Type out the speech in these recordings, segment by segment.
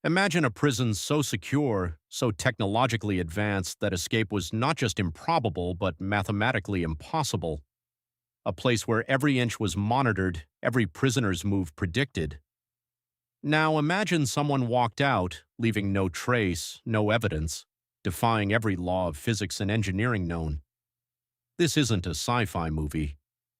Imagine a prison so secure, so technologically advanced that escape was not just improbable but mathematically impossible. A place where every inch was monitored, every prisoner's move predicted. Now imagine someone walked out, leaving no trace, no evidence, defying every law of physics and engineering known. This isn't a sci-fi movie.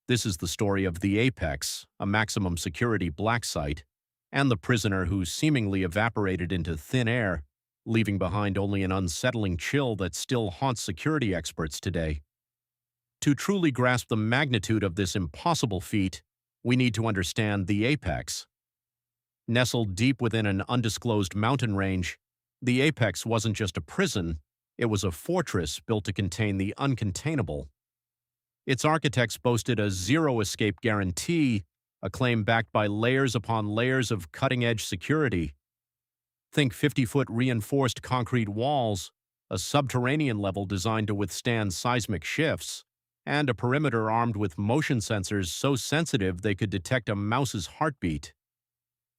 This is the story of the Apex, a maximum security black site, and the prisoner who seemingly evaporated into thin air, leaving behind only an unsettling chill that still haunts security experts today. To truly grasp the magnitude of this impossible feat, we need to understand the Apex. Nestled deep within an undisclosed mountain range, the Apex wasn't just a prison, it was a fortress built to contain the uncontainable. Its architects boasted a zero-escape guarantee, a claim backed by layers upon layers of cutting-edge security. Think 50-foot reinforced concrete walls, a subterranean level designed to withstand seismic shifts, and a perimeter armed with motion sensors so sensitive they could detect a mouse's heartbeat.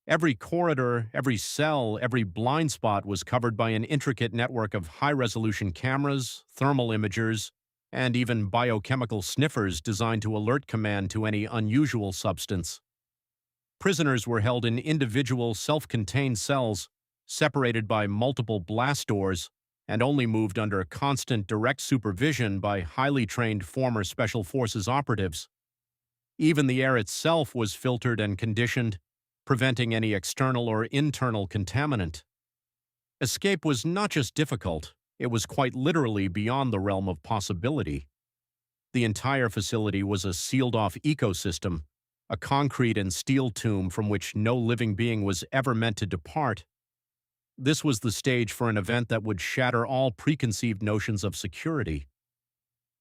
Every corridor, every cell, every blind spot was covered by an intricate network of high-resolution cameras, thermal imagers, and even biochemical sniffers designed to alert command to any unusual substance. Prisoners were held in individual, self-contained cells, separated by multiple blast doors, and only moved under constant direct supervision by highly trained former Special Forces operatives. Even the air itself was filtered and conditioned, preventing any external or internal contaminant. Escape was not just difficult, it was quite literally beyond the realm of possibility. The entire facility was a sealed-off ecosystem, a concrete and steel tomb from which no living being was ever meant to depart. This was the stage for an event that would shatter all preconceived notions of security.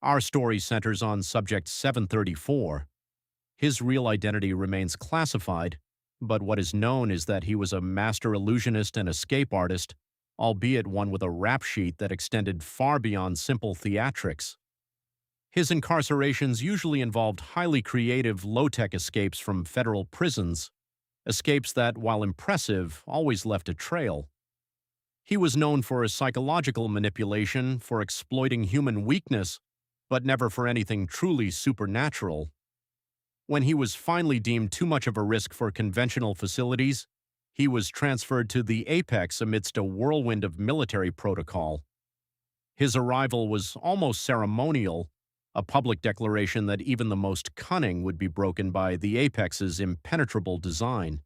Our story centers on Subject 734. His real identity remains classified, but what is known is that he was a master illusionist and escape artist, albeit one with a rap sheet that extended far beyond simple theatrics. His incarcerations usually involved highly creative, low-tech escapes from federal prisons, escapes that, while impressive, always left a trail. He was known for his psychological manipulation, for exploiting human weakness, but never for anything truly supernatural. When he was finally deemed too much of a risk for conventional facilities, he was transferred to the Apex amidst a whirlwind of military protocol. His arrival was almost ceremonial, a public declaration that even the most cunning would be broken by the Apex's impenetrable design.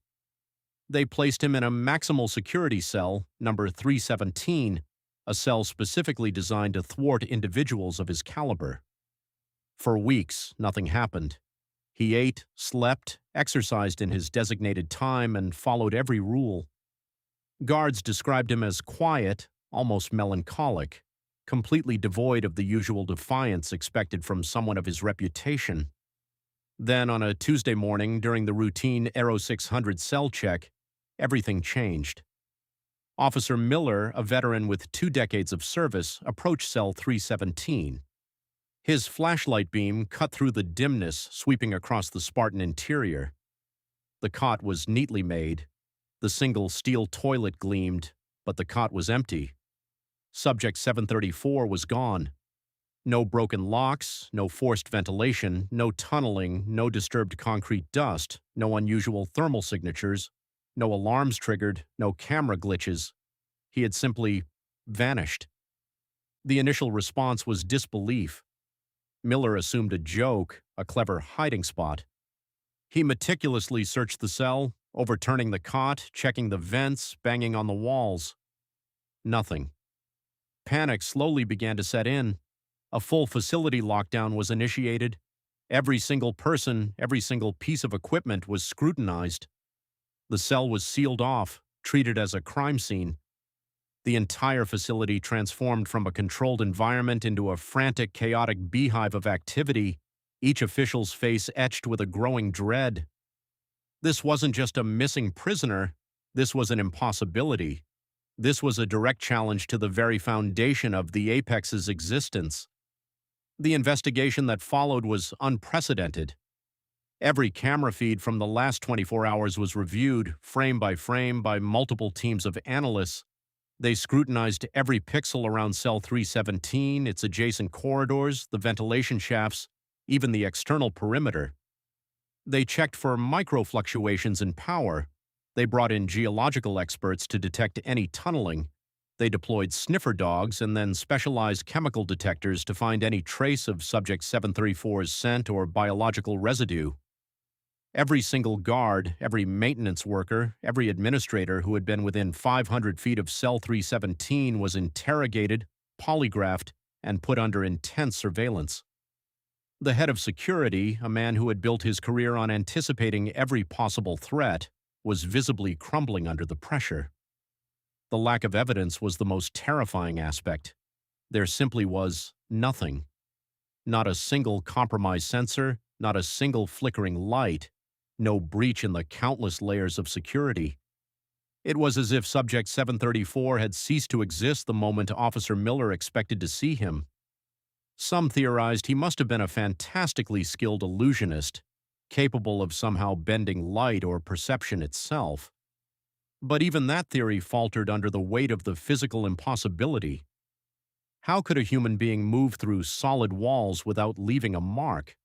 They placed him in a maximal security cell, number 317, a cell specifically designed to thwart individuals of his caliber. For weeks, nothing happened. He ate, slept, exercised in his designated time, and followed every rule. Guards described him as quiet, almost melancholic, completely devoid of the usual defiance expected from someone of his reputation. Then, on a Tuesday morning, during the routine Aero 600 cell check, everything changed. Officer Miller, a veteran with 2 decades of service, approached cell 317. His flashlight beam cut through the dimness sweeping across the Spartan interior. The cot was neatly made. The single steel toilet gleamed, but the cot was empty. Subject 734 was gone. No broken locks, no forced ventilation, no tunneling, no disturbed concrete dust, no unusual thermal signatures, no alarms triggered, no camera glitches. He had simply vanished. The initial response was disbelief. Miller assumed a joke, a clever hiding spot. He meticulously searched the cell, overturning the cot, checking the vents, banging on the walls. Nothing. Panic slowly began to set in. A full facility lockdown was initiated. Every single person, every single piece of equipment was scrutinized. The cell was sealed off, treated as a crime scene. The entire facility transformed from a controlled environment into a frantic, chaotic beehive of activity, each official's face etched with a growing dread. This wasn't just a missing prisoner, this was an impossibility. This was a direct challenge to the very foundation of the Apex's existence. The investigation that followed was unprecedented. Every camera feed from the last 24 hours was reviewed, frame, by multiple teams of analysts. They scrutinized every pixel around cell 317, its adjacent corridors, the ventilation shafts, even the external perimeter. They checked for microfluctuations in power. They brought in geological experts to detect any tunneling. They deployed sniffer dogs and then specialized chemical detectors to find any trace of Subject 734's scent or biological residue. Every single guard, every maintenance worker, every administrator who had been within 500 feet of Cell 317 was interrogated, polygraphed, and put under intense surveillance. The head of security, a man who had built his career on anticipating every possible threat, was visibly crumbling under the pressure. The lack of evidence was the most terrifying aspect. There simply was nothing. Not a single compromised sensor, not a single flickering light, no breach in the countless layers of security. It was as if Subject 734 had ceased to exist the moment Officer Miller expected to see him. Some theorized he must have been a fantastically skilled illusionist, capable of somehow bending light or perception itself. But even that theory faltered under the weight of the physical impossibility. How could a human being move through solid walls without leaving a mark?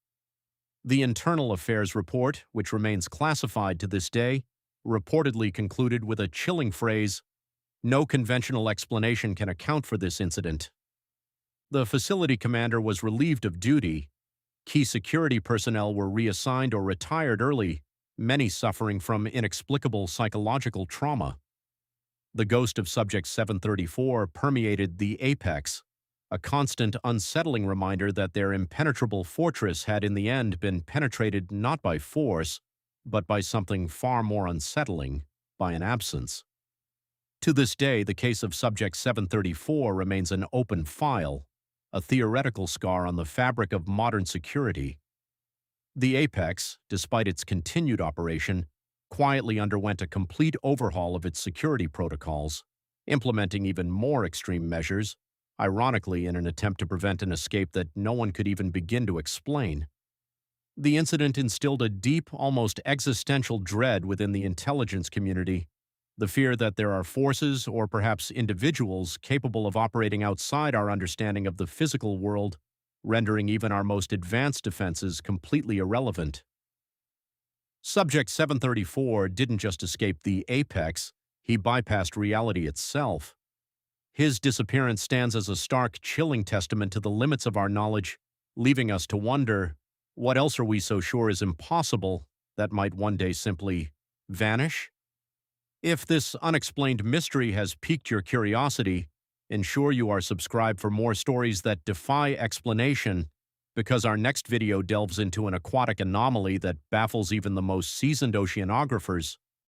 The Internal Affairs report, which remains classified to this day, reportedly concluded with a chilling phrase, "No conventional explanation can account for this incident." The facility commander was relieved of duty. Key security personnel were reassigned or retired early, many suffering from inexplicable psychological trauma. The ghost of Subject 734 permeated the apex, a constant unsettling reminder that their impenetrable fortress had in the end been penetrated not by force, but by something far more unsettling, by an absence. To this day, the case of Subject 734 remains an open file, a theoretical scar on the fabric of modern security. The Apex, despite its continued operation, quietly underwent a complete overhaul of its security protocols, implementing even more extreme measures, ironically in an attempt to prevent an escape that no one could even begin to explain. The incident instilled a deep, almost existential dread within the intelligence community, the fear that there are forces or perhaps individuals capable of operating outside our understanding of the physical world, rendering even our most advanced defenses completely irrelevant. Subject 734 didn't just escape the apex, he bypassed reality itself. His disappearance stands as a stark, chilling testament to the limits of our knowledge, leaving us to wonder, what else are we so sure is impossible that might one day simply vanish? If this unexplained mystery has piqued your curiosity, ensure you are subscribed for more stories that defy explanation, because our next video delves into an aquatic anomaly that baffles even the most seasoned oceanographers.